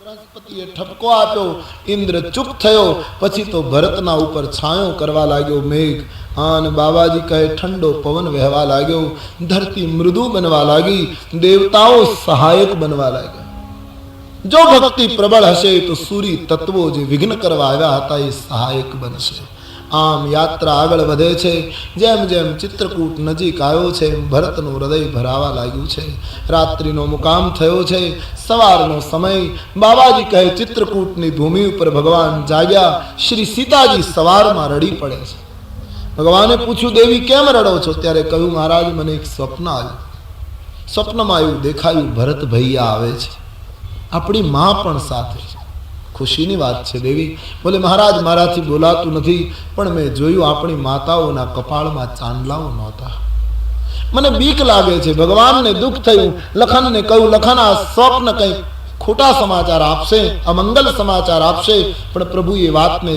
बृहस्पतिए ठपको आप्यो, इंद्र चुप थयो, पछी तो भरतना ऊपर छायो करवा लाग्यो मेघ। आन बाबाजी कहे ठंडो पवन वहवा लाग्यो, धरती मृदु बनवा लागी, देवताओं सहायक बनवा लाग्या। जो भक्ति प्रबल हशे तो सूरी तत्वों जे विघ्न करवा आव्या हता ए सहायक बनशे। आम यात्रा आगळ वधे छे, जेम जेम चित्रकूट नजीक आव्यो छे भरतनु हृदय भरावा लाग्युं छे। रात्रिनो मुकाम थयो छे, सवारनो समय। बाबाजी कहे चित्रकूटनी भूमि पर भगवान जाग्या। श्री सीताजी सवारमां रड़ी पड़े छे। भगवाने पूछ्યું देवी केम रड़ो छो? त्यारे कह્યું महाराज મને એક સ્વપ્ન આવ્યું। સ્વપ્નમાં એવું દેખાયું ભરત ભૈયા આવે છે, આપણી માં પણ સાથે છે। ખુશીની વાત છે દેવી। બોલે महाराज મારાથી બોલાતું નથી, પણ મેં જોયું આપણી માતાઓના કપાળમાં ચાંદલાઓ નહોતા। મને બીક લાગે છે। ભગવાનને દુઃખ થયું। લખનને કહ્યું લખન આ સ્વપ્ન કંઈ ખોટા સમાચાર આપશે, અમંગલ સમાચાર આપશે, પણ પ્રભુએ વાતને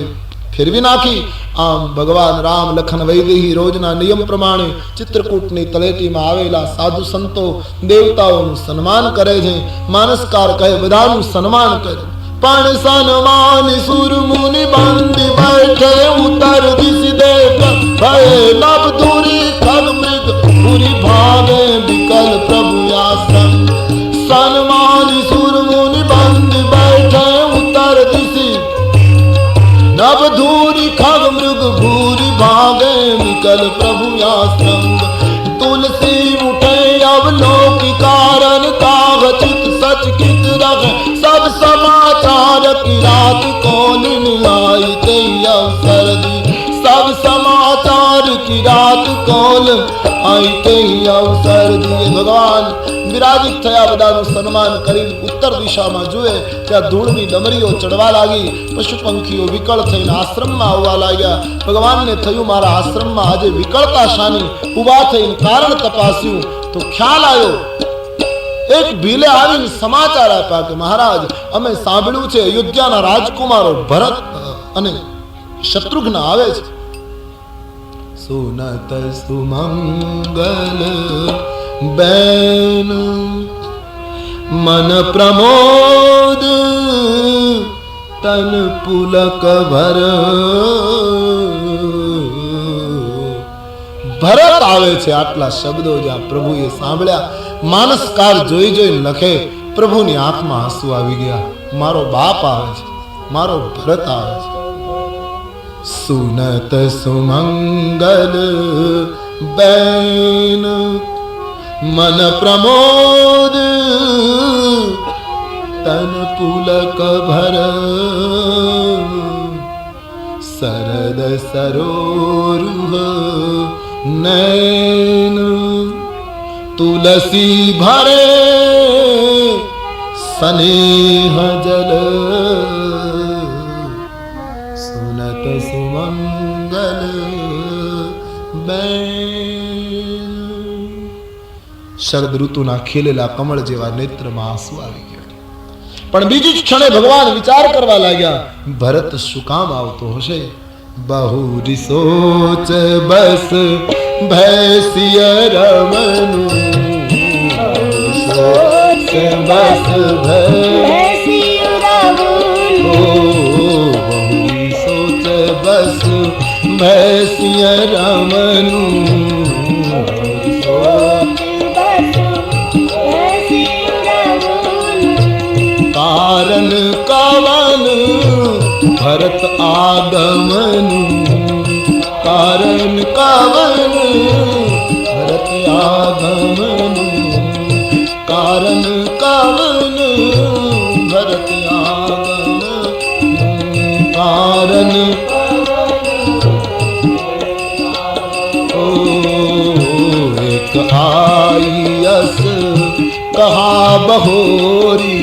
ફેરવી નાખી। આમ ભગવાન રામ લખન વૈદેહી રોજના નિયમ પ્રમાણે ચિત્રકૂટની તળેટીમાં આવેલા સાધુ સંતો દેવતાઓનું સન્માન કરે છે। માનસકાર કહે બધાનું સન્માન કરે। पण सन्मान सुर मुनि बंदी बैठे, उतर दिस देख भय नभ दूरी खग मृग पूरी भागे विकल प्रभु आसन। सन्मान सुर मुनि बंदी बैठे, उतर दिस नभ दूरी खग मृग भूरी भागे विकल प्रभु आसन। तुलसी उठे अवलोकी कारण, काग चित सच कित रख सब समाचार की रात कौन आई ते अवसर दी। सब समाचार की रात कौन आई ते अवसर दी। भगवान विराजित थया, बधाનું સન્માન કરી ઉત્તર દિશામાં જુએ ત્યાં ધૂળની ડમરીઓ ચડવા લાગી। પશુ પંખીઓ વિકળ થઈને આશ્રમમાં આવવા લાગ્યા। ભગવાનને થયું મારા આશ્રમમાં આજે વિકળતા શાની? ઊભા થઈને કારણ તપાસ્યું તો ખ્યાલ આવ્યો। એક ભીલે આવીને સમાચાર આપ્યા કે મહારાજ અમે સાંભળ્યું છે અયોધ્યાના રાજકુમારો ભરત અને શત્રુઘ્ન આવે છે। સુનત સુમંગલ बैन मन प्रमोद तन पुलक भर। भरत आवे छे आटला शब्दों ज्यां प्रभुए सांभळ्या। मानसकार जोई जोई लखे। प्रभुनी आंखमां आंसू आवी गया। मारो बाप आवे छे, मारो भरत आवे छे। सुनत सुमंगल बैन मन प्रमोद तन पुलक भर। सरद सरोरुह नैन तुलसी भरे स्नेह जल। सुनत सुमंगल बैन। शरद ऋतुना खिलेला कमल जेवा नेत्रमा आंसू આવી ગયા। પણ બીજી જ ક્ષણે ભગવાન વિચાર કરવા લાગ્યા ભરત શું કામ આવતો હશે? बहुरी सोच बस भैसिय रमनु। सोच बस भैसिय रमनु। बहुरी सोच बस भैसिय रमनु। कारण कवन भरत आगमनु। कारण कवन भरत आगमनु। कारण कवन भरत आगमनु। कारण ओ एक आयस कहा बहोरी।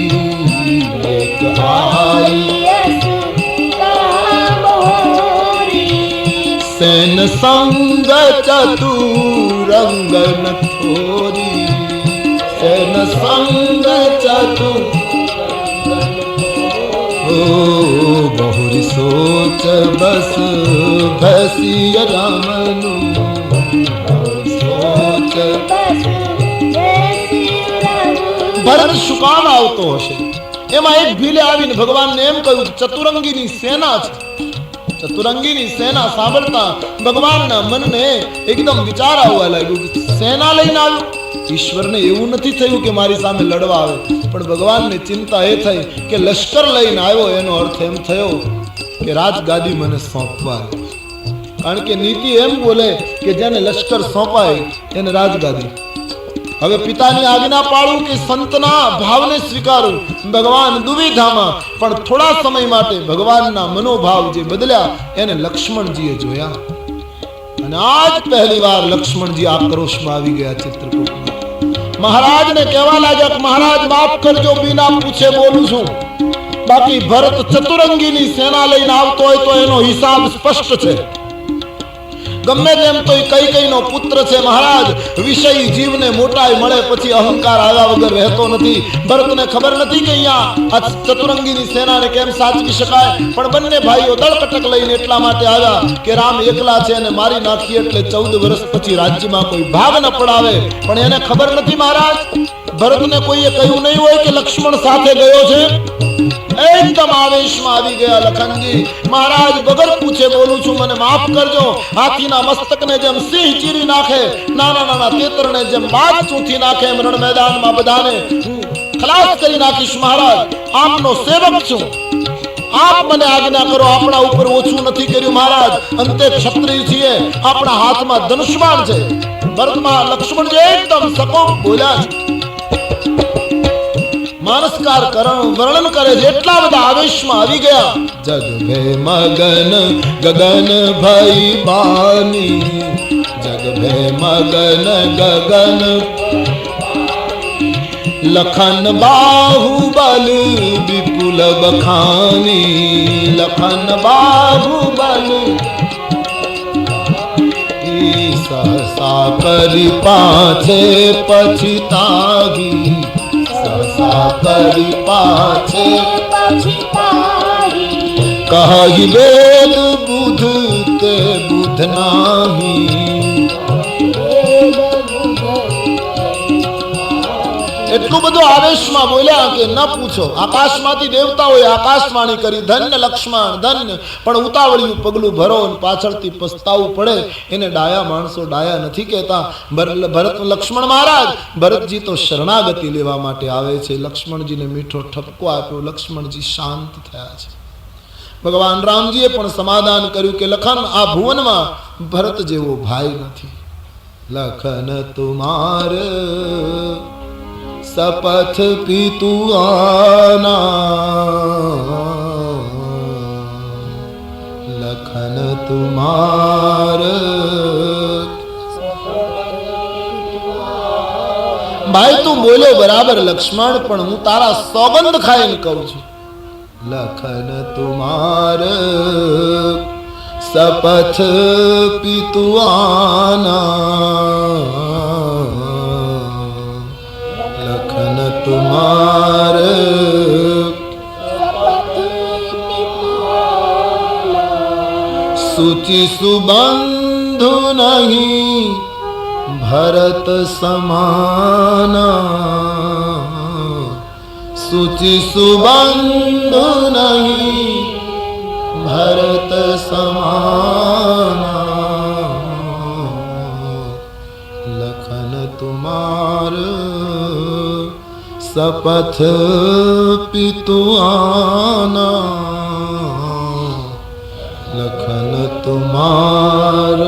सेन संग चतुरंगन थोरी। सेन संग चतुर। ओ बहुरी सोच बस भैसिय रमनु। सोच भरत શું કામ આવતો હશે? એમાં એક ભીલે આવીને ભગવાનને એમ કહ્યું, ચતુરંગીની સેના છે. ચતુરંગીની સેના સાંભળતા ભગવાનના મનને એકદમ વિચાર આવવા લાગ્યું કે સેના લઈને આવ્યો. ઈશ્વરને એવું નથી થયું કે મારી સામે લડવા આવે, પણ ભગવાનને ચિંતા એ થઈ કે લશ્કર લઈને આવ્યો, એનો અર્થ એમ થયો કે રાજગાદી મને સોંપવા. કારણ કે નીતિ એમ બોલે કે જેને લશ્કર સોંપાય એને રાજગાદી. હવે પિતાની આજ્ઞા પાળું કે સંતના ભાવને સ્વીકારું. ભગવાન દુવિધામાં, પણ થોડા સમય માટે ભગવાનના મનોભાવ જે બદલ્યા એને લક્ષ્મણજીએ જોયા. અને આજ પહેલી વાર લક્ષ્મણજી આક્રોશમાં આવી ગયા ચિત્રકૂટમાં. મહારાજને કહેવા લાગ્યા કે મહારાજ માફ કરજો, બીના પૂછે બોલું છું. બાકી ભરત ચતુરંગીની સેના લઈને આવતો હોય તો એનો હિસાબ સ્પષ્ટ છે. ગમે તેમ તો કૈકેયીનો પુત્ર છે મહારાજ. વિષય જીવને મોટાઈ મળે પછી અહંકાર આવ્યા વગર રહેતો નથી. ભરતને ખબર નથી કે અહીંયા આ ચતુરંગીની સેનાને કેમ સાચવી શકાય, પણ બંને ભાઈઓ દળકટક લઈને એટલા માટે આવ્યા કે રામ એકલા છે અને મારી નાખીએ એટલે 14 વર્ષ પછી રાજ્યમાં કોઈ ભાગ ન પડાવે. પણ એને ખબર નથી મહારાજ, ભરતને કોઈએ કહ્યું નહીં હોય કે લક્ષ્મણ સાથે ગયો છે. એકદમ આવેશમાં આવી ગયા લખનજી. મહારાજ વગર પૂછે બોલું છું, મને માફ કરજો. હાથીના મસ્તકને જેમ સિંહ ચીરી નાખે, નાના નાના તેતરને જેમ બાજ ચૂંથી નાખે, એમ રણ મેદાનમાં બધાને ખલાસ કરી નાખીશ મહારાજ. આપનો સેવક છું, આપ મને આજ્ઞા કરો. આપણા ઉપર ઓછું નથી કર્યું મહારાજ. અંતે ક્ષત્રિય છીએ, આપણા હાથમાં ધનુષ્યબાણ છે. ભરતમાં લક્ષ્મણજી એકદમ સકોપ બોલ્યા છે. માનસકાર કરણ વર્ણન કરે છે, એટલા બધા આવેશમાં આવી ગયા. જગ ભે મગન ગગન ભઈ બાની, જગ ભે મગન ગગન લખન બાહુબલ વિપુલ બખાની, લખન બાહુબલ સહસા કરી પાછે પછતાગી, કરી પાછે કહી વેદ બુધ તે બુધ નાહી. એટલું બધું આવેશમાં બોલ્યા કે ન પૂછો. આકાશમાંથી દેવતાઓએ આકાશવાણી કરી, ધન્ય લક્ષ્મણ ધન્ય. પણ ઉતાવળિયું પગલું ભરો અને પાછળથી પસ્તાવું પડે એને ડાયા માણસો ડાયા નથી કહેતા. ભરત લક્ષ્મણ મહારાજ, ભરતજી તો શરણાગતિ લેવા માટે આવે છે. લક્ષ્મણજીને મીઠો ઠપકો આપ્યો. લક્ષ્મણજી શાંત થયા છે. ભગવાન રામજીએ પણ સમાધાન કર્યું કે લખન, આ ભુવનમાં ભરત જેવો ભાઈ નથી. લખન તુમાર સપથ પીતુ આના, લખન તુમાર. ભાઈ તું બોલ્યો બરાબર લક્ષ્મણ, પણ હું તારા સોગંદ ખાઈને કહું છું. લખન તુમાર સપથ પીતુ આના, લખન તુમાર સુચि સુબંધુ નહીં ભરત સમાના, સુચि સુબંધુ નહીં ભરત સમાના, લખન તુમાર સપથ પીતુ આના, લખન તુમાર.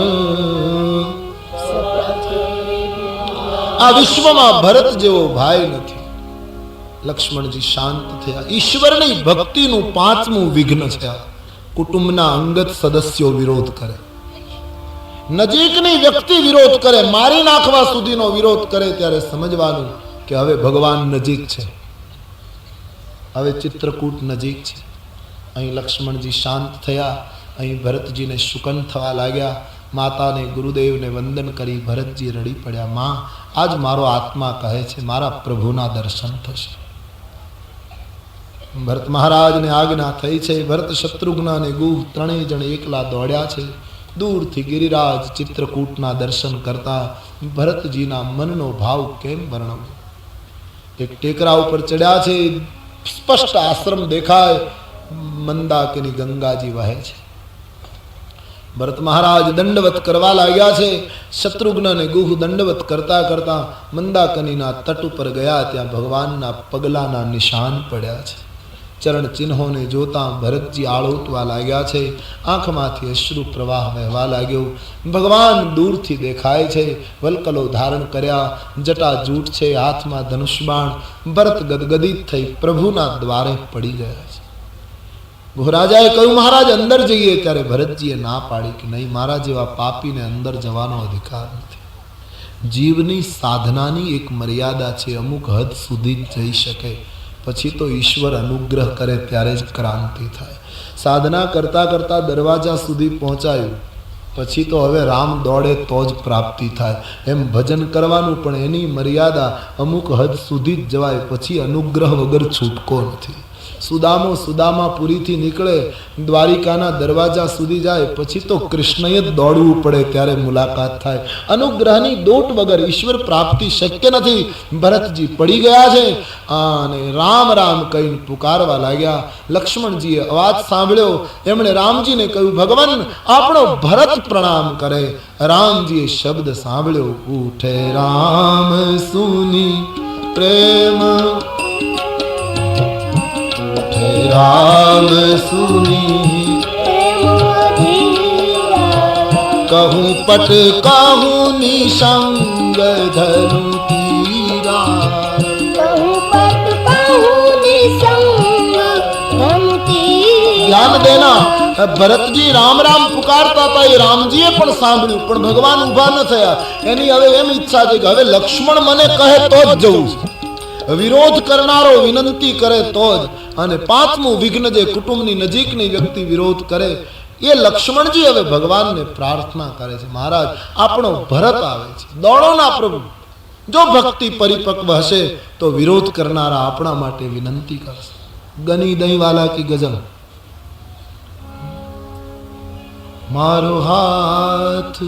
આ વિશ્વમાં ભરત જેવો ભાઈ નથી. લક્ષ્મણજી શાંત થયા. ઈશ્વરની ભક્તિનું 5મું વિઘ્ન છે. કુટુંબના અંગત સદસ્યો વિરોધ કરે, નજીકની વ્યક્તિ વિરોધ કરે, મારી નાખવા સુધીનો વિરોધ કરે, ત્યારે સમજવાનું કે હવે ભગવાન નજીક છે, હવે ચિત્રકૂટ નજીક છે. અહીં લક્ષ્મણજી શાંત થયા. અહીં ભરતજીને શુકન થવા લાગ્યા. માતાને ગુરુદેવને વંદન કરી ભરતજી રડી પડ્યા. માં, આજ મારો આત્મા કહે છે મારા પ્રભુના દર્શન થશે. ભરત મહારાજને આજ્ઞા થઈ છે. ભરત શત્રુઘ્ન અને ગુહ ત્રણેય જણ એકલા દોડ્યા છે. દૂરથી ગિરિરાજ ચિત્રકૂટના દર્શન કરતા ભરતજીના મનનો ભાવ કેમ વર્ણવો. એક ટેકરા ઉપર ચડ્યા છે. સ્પષ્ટ આશ્રમ દેખાય. મંદાકિની ગંગાજી વહે છે. ભરત મહારાજ દંડવત કરવા લાગ્યા છે. શત્રુઘ્નને ગુહ દંડવત કરતા કરતા મંદાકનીના તટ ઉપર ગયા. ત્યાં ભગવાનના પગલાના નિશાન પડ્યા છે. ચરણ ચિહ્નોને જોતા ભરતજી આળોટવા લાગ્યા છે. આંખમાંથી અશ્રુ પ્રવાહ વહેવા લાગ્યો. ભગવાન દૂરથી દેખાય છે. વલ્કલો ધારણ કર્યા, જટા જૂટ છે, હાથમાં ધનુષબાણ. ભરત ગદગદિત થઈ પ્રભુના દ્વારે પડી ગયા છે. રાજાએ કહ્યું, મહારાજ અંદર જઈએ. ત્યારે ભરતજીએ ના પાડી કે નહીં, મારા જેવા પાપીને અંદર જવાનો અધિકાર નથી. જીવની સાધનાની એક મર્યાદા છે, અમુક હદ સુધી જ જઈ શકે, પછી તો ઈશ્વર અનુગ્રહ કરે ત્યારે જ ક્રાંતિ થાય. સાધના કરતા કરતા દરવાજા સુધી પહોંચાયું, પછી તો હવે રામ દોડે તો જ પ્રાપ્તિ થાય. એમ ભજન કરવાનું પણ એની મર્યાદા અમુક હદ સુધી જ જવાય, પછી અનુગ્રહ વગર છૂટકો નથી. સુદામો સુદામાપુરીથી નીકળે, દ્વારિકાના દરવાજા સુધી જાય, પછી તો કૃષ્ણએ જ દોડવું પડે ત્યારે મુલાકાત થાય. અનુગ્રહની દોટ વગર ઈશ્વર પ્રાપ્તિ શક્ય નથી. ભરતજી પડી ગયા છે અને રામ રામ કહીને પુકારવા લાગ્યા. લક્ષ્મણજીએ અવાજ સાંભળ્યો. એમણે રામજીને કહ્યું, ભગવાન આપણો ભરત પ્રણામ કરે. રામજીએ શબ્દ સાંભળ્યો, ઉઠે રામ સુની પ્રેમ, राम सुनी कहूँ पट कहूँ निसंग धनु तीरा, कहूँ पट कहूँ निसंग धनु तीरा. ध्यान देना, ભરતજી રામ રામ પુકારતા હતા, એ રામજીએ પણ સાંભળ્યું, પણ ભગવાન ઊભા ન થયા. એની હવે એમ ઈચ્છા છે કે હવે લક્ષ્મણ મને કહે તો જ જવું છે. વિરોધ કરનારો વિનંતી કરે તો જ. અને પાંચમું વિઘ્ન જે કુટુંબની નજીકની વ્યક્તિ વિરોધ કરે, એ લક્ષ્મણજી હવે ભગવાનને પ્રાર્થના કરે છે, મહારાજ આપણો ભરત આવે છે, દોડો ના પ્રભુ. જો ભક્તિ પરિપક્વ હશે તો વિરોધ કરનારા આપણા માટે વિનંતી કરશે. ગની દહીં વાલા કી ગઝલ. મારો હાથ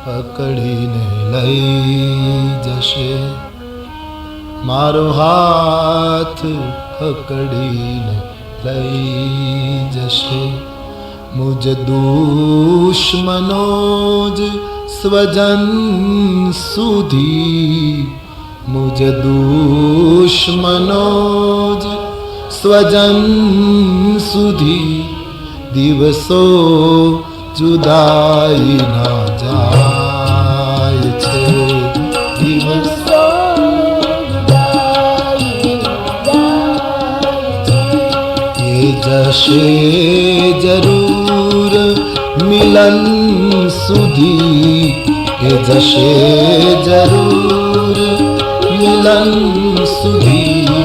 પકડીને લઈ જશે, મારો હાથ પકડીને લઈ જશે. મુજ દુશ્મનો જ સ્વજન સુધી, મુજ દુશ્મનો જ સ્વજન સુધી દિવસો જુદાઈ ના જાય છે. દિવસો જશે જરૂર મિલન સુધી, એ જશે જરૂર મિલન સુધી.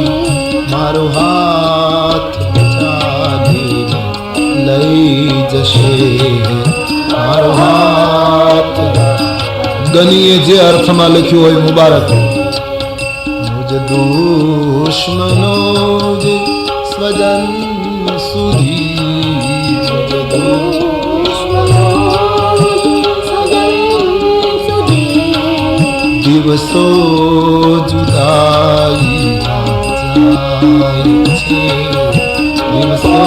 મારો હાથ ચાલીને લઈ જશે, મારો હાથ. ગનીએ જે અર્થમાં લખ્યું હોય મુબારક. મુજ દુશ્મનો જે સ્વજન સુધી, દિવસો જુદાઈ જાય છે, દિવસો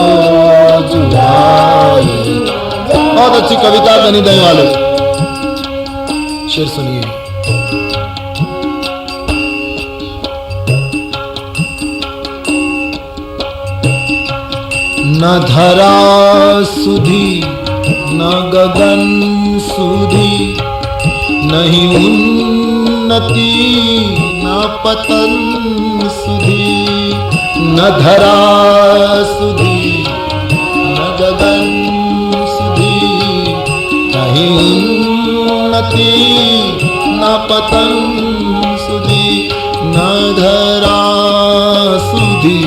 जुदाई। बहुत अच्छी कविता गनी दही वाले, शेर सुनिए। न धरा सुधी न गगन सुधी, नहीं उन्नति न पतन सुधी। न धरा सुधी न गगन सुधी, नहीं उन्नति न पतन सुधी। न धरा सुधी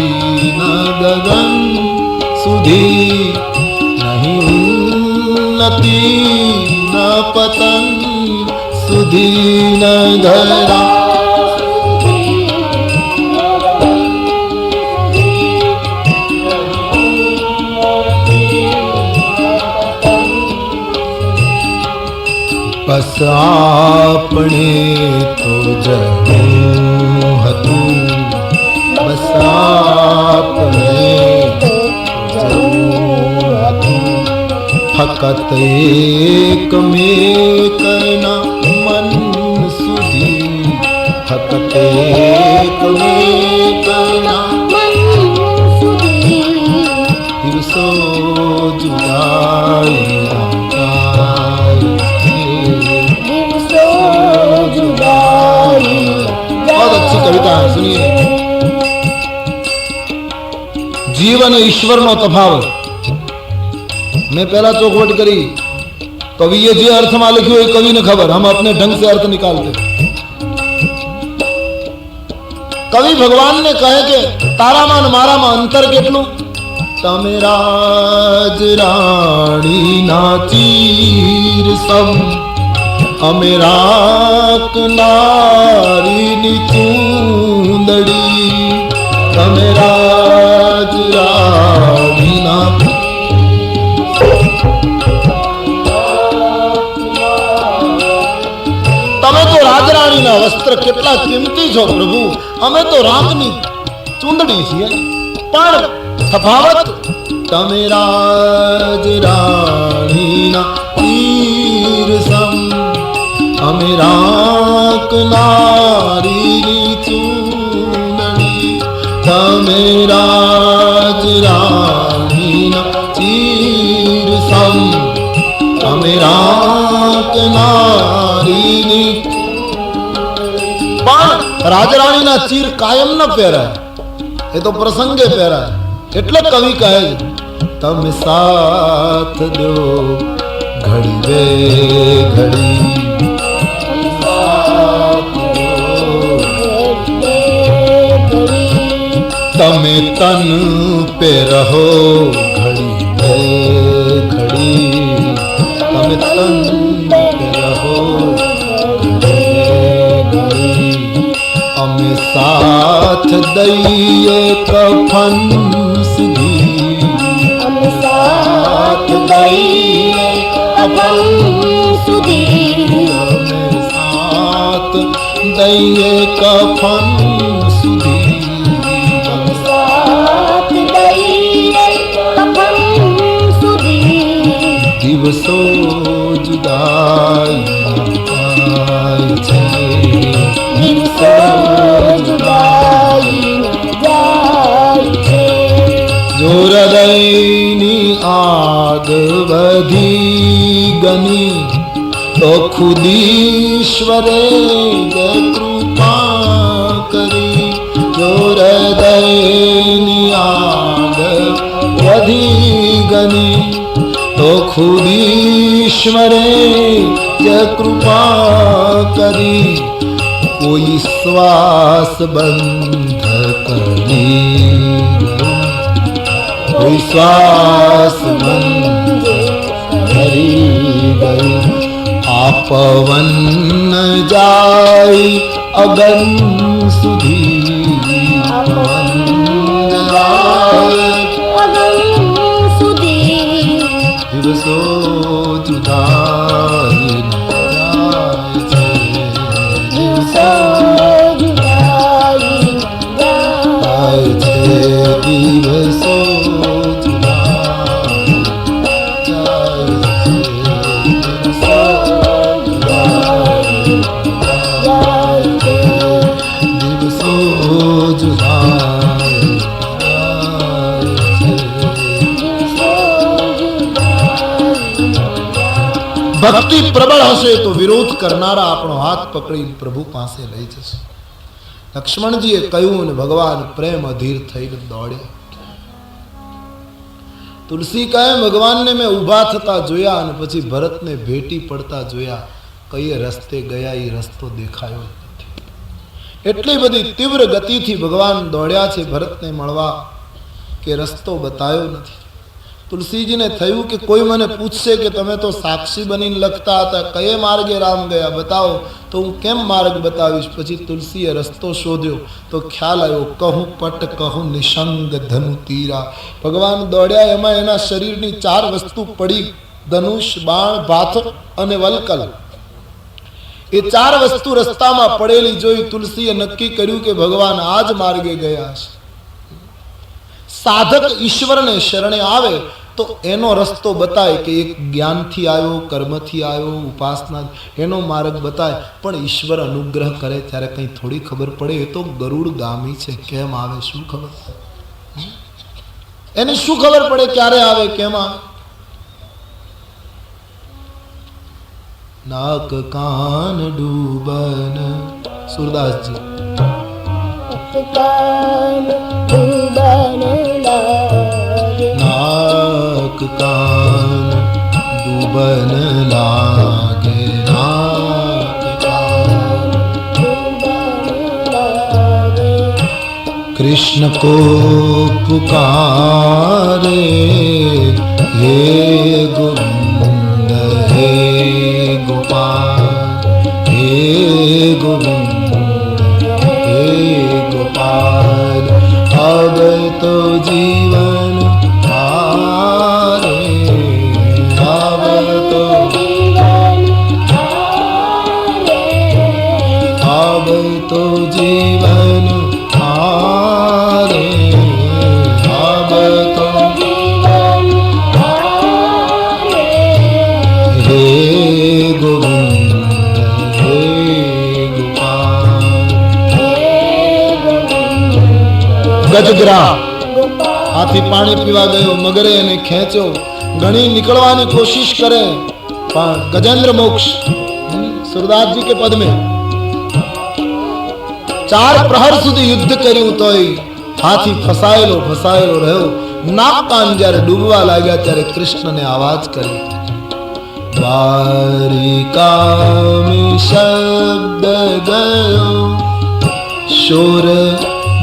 न गगन सुधी, नहीं उन्नति न पतन सुधी। न धरा बस आपने तो जनु हतु, बस आपने फकत एक में करना मन सुधी, फकत एक में करना मन सुधी, दिवसो जुदाई दिवसो जुदाई। बहुत अच्छी कविता है, सुनिए। जीवन ईश्वर नो तफावत मैं पहला चौखवट करी, कविए जे अर्थ में लिख्यो ए कवि ने खबर, हम अपने ढंग से अर्थ निकालते। कवि भगवान ने कहे के तारा मान मारा में अंतर केटलू, तमे राज राणी ना चीर सम, अमे राख नारी नी चूंदड़ी, तमे राज राणी ना राजराणीना वस्त्र કેટલા કિંમતી છો પ્રભુ, અમે તો રામની ચૂંદડી છીએ પણ તફાવત તમે રાજરાણીના તીર સમ, અમે રાખ નારીની ચૂંદડી, તમે રાજરાણીના તીર સમ, અમે રાખ નારીની। राजराणी ना चीर कायम न पहराय, ये तो प्रसंगे पहराय, એટલે कवि कहे तम साथ दो घड़ी वे घड़ी, तमे तन पे रहो घड़ी वे घड़ी, तमे तन पे रहो हमें साथ दइए कफन सुधी, हमें साथ दइए कफन सुधी, हमें साथ दइए कफन सुधी, हमें साथ दइए कफन सुधी, दिवसो जुदाई छे, दिवसो जो हृदयनी आग वधी गनी, तो खुद ईश्वरे कृपा करी, जो हृदयनी आग वधी गनी, तो खुद ईश्वरे कृपा करी, कोई श्वास बंध करी, कोई श्वास बंध करी गई, आपवन जाई अगन सुधी, आपवन जाई अगन सुधी, दिवसो जुदाई दिवसो भक्ति प्रबल हशे तो विरोध करनारा आपणो हाथ पकड़ी प्रभु पासे लई जशे। लक्ष्मणजीए कह्युं ने भगवान प्रेम अधीर थईने दौड्या। तुलसी कहे भगवान ने मैं उभा थता जोया अने पछी भरत ने भेटी पड़ता जोया, कई रस्ते गया ई रस्तो देखायो नथी। एटली बधी तीव्र गति थी भगवान दौड्या छे भरत ने मळवा के रस्तो बतायो नथी। तुलसी जी ने थयु कि कोई मने पूछसे कि तमे तो साक्षी बनी लखता था, कये मार्गे राम गया बताओ तो हूँ केम मार्ग बतावीश। पछी तुलसीए रस्तो शोध्यो तो ख्याल आयो, कहूँ पट कहूँ निशंग धनु तीरा। भगवान दौड्या एमां एना शरीरनी 4 वस्तु पड़ी, धनुष बाण भाथो अने वलकल। ए 4 वस्तु रस्तामां पड़ेली जोई तुलसीए नक्की कर्युं कि भगवान आज मार्गे गया छे। સાધક ઈશ્વરને શરણે આવે તો એનો રસ્તો બતાય કે એક જ્ઞાનથી આવ્યો, કર્મથી આવ્યો, ઉપાસના, એનો માર્ગ બતાય. પણ ઈશ્વર અનુગ્રહ કરે ત્યારે કંઈ થોડી ખબર પડે. એ તો ગરુડ ગામી છે, કેમ આવે શું ખબર? એને શું ખબર પડે ક્યારે આવે, કેમ આવે? નાક કાન ડૂબન, સુરદાસજી. नाक कान डूबन लागे, नाक कान डूबन लागे, कृष्ण को पुकारे हे गोविंद हे गोपाल, हे गोविंद हे गोपाल. अब तो जीवन हारे, अब तो जीवन हारे, अब तो जीवन हारे, अब तो जीवन हारे. हे गोविंद हे गोपाल. गजग्रा हाथी पानी पीवा गयो, मगरे ने खेचो, घणी निकलवानी कोशिश करे पण गजेंद्र मोक्ष सुरदास जी के पद में 4 प्रहर सुधी युद्ध कर्યું તોય હાથી ફસાયેલો ફસાયેલો રહ્યો. નાક કાન જ્યારે ડૂબવા લાગ્યા ત્યારે કૃષ્ણને આવાજ કરી, દ્વારિકા में शब्द गयो, शोर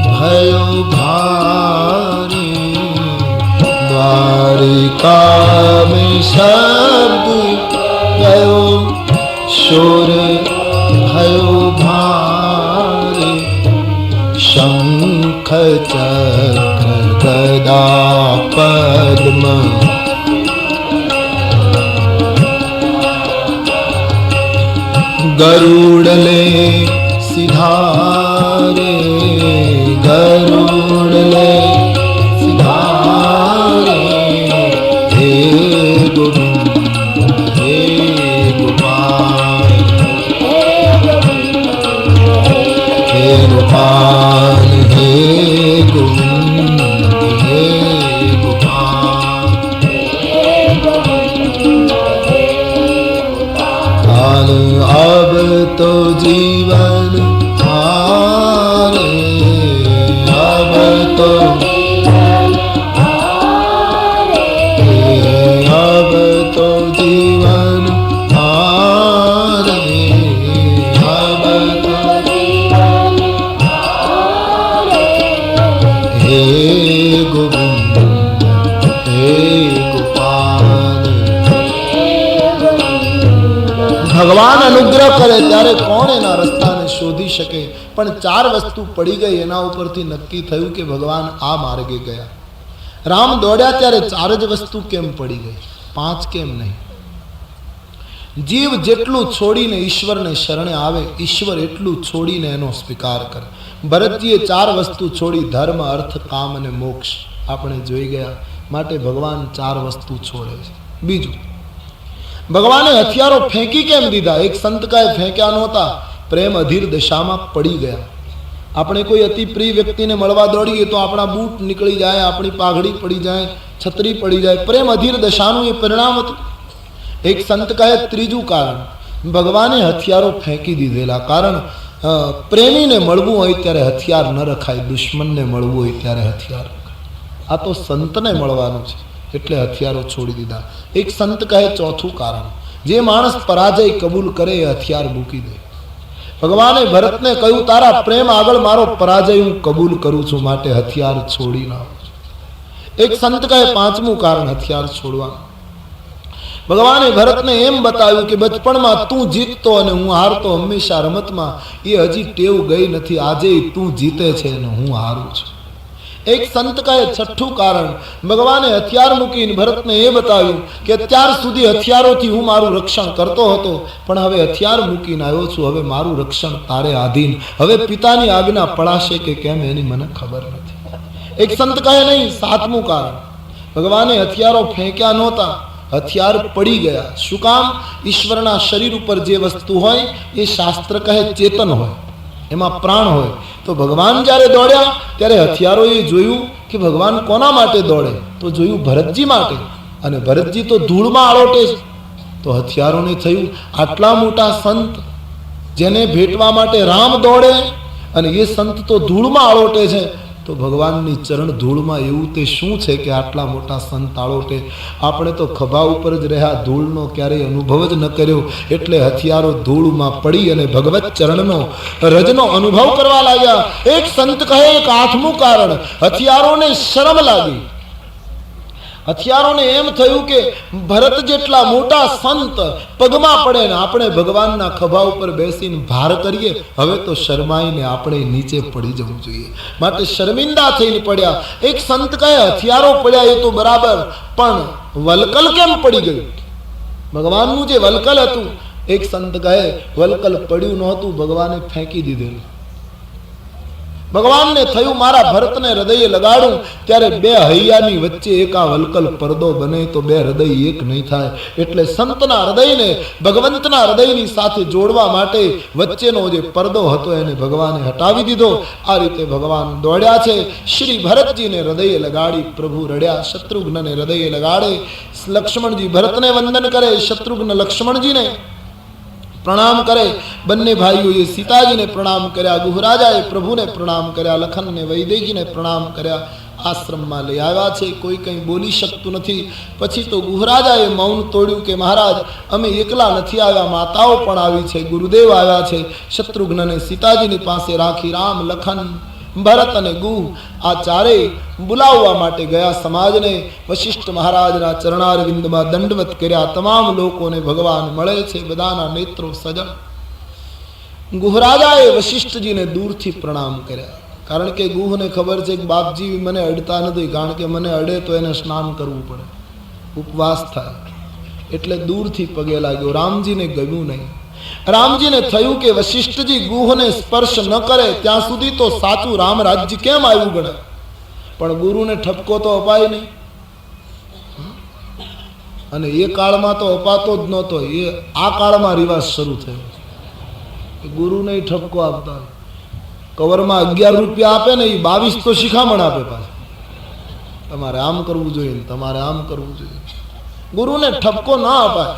भयो भारी, द्वारिका में शब्द गयो, शोर भयो भारी. शंख चक्र गदा पद्म गरुड़ ले सिधारे, गरुड़ ले सिधारे. हे गोविंद हे गोपाल, हे गोपाल हे गोविंद हे गोपाल. अब तो जीवन हारे, अब तो जीवन हारे, अब तो जीवन हारे, अब तो जीवन हारे. हे गोविंद हे गोपाल. ભગવાન અનુગ્રહ કરે ત્યારે કોણ એના રસ્તાને શોધી શકે? પણ 4 વસ્તુ પડી ગઈ, એના ઉપરથી નક્કી થયું કે ભગવાન આ માર્ગે ગયા. રામ દોડ્યા ત્યારે 4 જ વસ્તુ કેમ પડી ગઈ, 5 કેમ નહીં? જીવ જેટલું છોડીને ઈશ્વરને શરણે આવે, ઈશ્વર એટલું છોડીને એનો સ્વીકાર કરે. ભરતજીએ 4 વસ્તુ છોડી, ધર્મ, અર્થ, કામ અને મોક્ષ. આપણે જોઈ ગયા, માટે ભગવાન 4 વસ્તુ છોડે છે. બીજું, ભગવાને હથિયારો ફેંકી કેમ દીધા? એક સંત કહે ફેંક્યા નહોતા, પ્રેમ અધીર દશામાં પડી ગયા. આપણે કોઈ અતિ પ્રિય વ્યક્તિને મળવા દોડીએ તો આપણા બૂટ નીકળી જાય, આપણી પાઘડી પડી જાય, છત્રી પડી જાય. પ્રેમ અધીર દશાનું એ પરિણામ હતું. એક સંત કહે ત્રીજું કારણ, ભગવાને હથિયારો ફેંકી દીધેલા. કારણ પ્રેમીને મળવું હોય ત્યારે હથિયાર ન રખાય, દુશ્મનને મળવું હોય ત્યારે હથિયાર રખાય. આ તો સંતને મળવાનું છે એટલે હથિયારો છોડી દીધા. એક સંત કહે ચોથું કારણ, જે માણસ પરાજય કબૂલ કરે એ હથિયાર મૂકી દે. ભગવાને ભરતને કહ્યું, તારા પ્રેમ આગળ મારો પરાજય હું કબૂલ કરું છું, માટે હથિયાર છોડી ના. એક સંત કહે પાંચમું કારણ હથિયાર છોડવાનું. ભગવાને ભરતને એમ બતાવ્યું કે બચપણમાં તું જીતતો અને હું હારતો, હંમેશા રમતમાં, એ હજી ટેવ ગઈ નથી. આજે તું જીતે છે અને હું હારું છું. એક સંત કહે છઠ્ઠું કારણ, ભગવાને હથિયાર મૂકીને ભરતને એ બતાવ્યું કે અત્યાર સુધી હથિયારોથી હું મારું રક્ષણ કરતો હતો, પણ હવે હથિયાર મૂકીને આવ્યો છું, હવે મારું રક્ષણ તારે આધીન. હવે પિતાની આજ્ઞા પડાશે કે કેમ એની મને ખબર નથી. એક સંત કહે નહીં, સાતમું કારણ, ભગવાને હથિયારો ફેંક્યા નહોતા, હથિયાર પડી ગયા. શું કામ? ઈશ્વરના શરીર ઉપર જે વસ્તુ હોય એ શાસ્ત્ર કહે ચેતન હોય, એમાં પ્રાણ હોય. તો ભગવાન જ્યારે દોડ્યા ત્યારે હથિયારોએ જોયું કે ભગવાન કોના માટે દોડે, તો જોયું ભરતજી માટે, અને ભરતજી તો ધૂળમાં આળોટે છે. તો હથિયારોને થયું આટલા મોટા સંત જેને ભેટવા માટે રામ દોડે અને એ સંત તો ધૂળમાં આળોટે છે, તો ભગવાનની ચરણ ધૂળમાં એવું તે શું છે કે આટલા મોટા સંત આળોટે? આપણે તો ખભા ઉપર જ રહ્યા, ધૂળનો ક્યારેય અનુભવ જ ન કર્યો. એટલે હથિયારો ધૂળમાં પડી અને ભગવત ચરણનો રજનો અનુભવ કરવા લાગ્યા. એક સંત કહે એક આઠમું કારણ, હથિયારોને શરમ લાગી. હથિયારોને એમ થયું કે ભરત જેટલા મોટા સંત પગમાં પડે ને આપણે ભગવાનના ખભા ઉપર બેસીને ભાર કરીએ, હવે તો શરમાઈને આપણે નીચે પડી જવું જોઈએ, માટે શર્મિંદા થઈને પડ્યા. એક સંત કહે હથિયારો પડ્યા એ તો બરાબર, પણ વલકલ કેમ પડી ગયું? ભગવાનનું જે વલકલ હતું, એક સંત કહે વલકલ પડ્યું નહોતું, ભગવાને ફેંકી દીધેલું. ભગવાનને થયું મારા ભરતને હૃદયે લગાડું, ત્યારે બે હૈયાની વચ્ચે એક આ વલકલ પડદો બને તો બે હૃદય એક નહીં થાય. એટલે સંતના હૃદયને ભગવંતના હૃદયની સાથે જોડવા માટે વચ્ચેનો જે પડદો હતો એને ભગવાને હટાવી દીધો. આ રીતે ભગવાન દોડ્યા છે. શ્રી ભરતજીને હૃદયે લગાડી પ્રભુ રડ્યા, શત્રુઘ્નને હૃદયે લગાડે. લક્ષ્મણજી ભરતને વંદન કરે, શત્રુઘ્ન લક્ષ્મણજીને પ્રણામ કરે. બંને ભાઈઓએ સીતાજીને પ્રણામ કર્યા, ગુહરાજાએ પ્રભુને પ્રણામ કર્યા, લખનને વૈદેહીને પ્રણામ કર્યા. આશ્રમમાં લઈ આવ્યા છે. કોઈ કંઈ બોલી શકતું નથી. પછી તો ગુહરાજાએ મૌન તોડ્યું કે મહારાજ અમે એકલા નથી આવ્યા, માતાઓ પણ આવી છે, ગુરુદેવ આવ્યા છે. શત્રુઘ્નને સીતાજીની પાસે રાખી રામ, લખન, ભરત અને ગુહ આ ચારેય બોલાવવા માટે ગયા. સમાજને વશિષ્ઠ મહારાજના ચરણારવિંદમાં દંડવત કર્યા. તમામ લોકોને ભગવાન મળે છે, બધાના નેત્રો સજળ. ગુહરાજાએ વશિષ્ઠજીને દૂરથી પ્રણામ કર્યા, કારણ કે ગુહને ખબર છે કે બાપજી મને અડતા નથી, કારણ કે મને અડે તો એને સ્નાન કરવું પડે, ઉપવાસ થાય, એટલે દૂરથી પગે લાગ્યો. રામજીને ગમ્યું નહીં. રામજીને થયું કે વશિષ્ઠજી ગુહને સ્પર્શ ન કરે ત્યાં સુધી તો સાચું રામ રાજ્ય કેમ આવ્યું ગણે? પણ ગુરુને ઠપકો તો અપાય નહીં, અને એ કાળમાં તો અપાતો જ નહોતો. એ આ કાળમાં રિવાજ શરૂ થયો, ગુરુને ઠપકો આપતા. કવરમાં 11 રૂપિયા આપે ને એ 22 તો શિખામણ આપે પાછા. તમારે આમ કરવું જોઈએ, તમારે આમ કરવું જોઈએ. ગુરુને ઠપકો ના અપાય.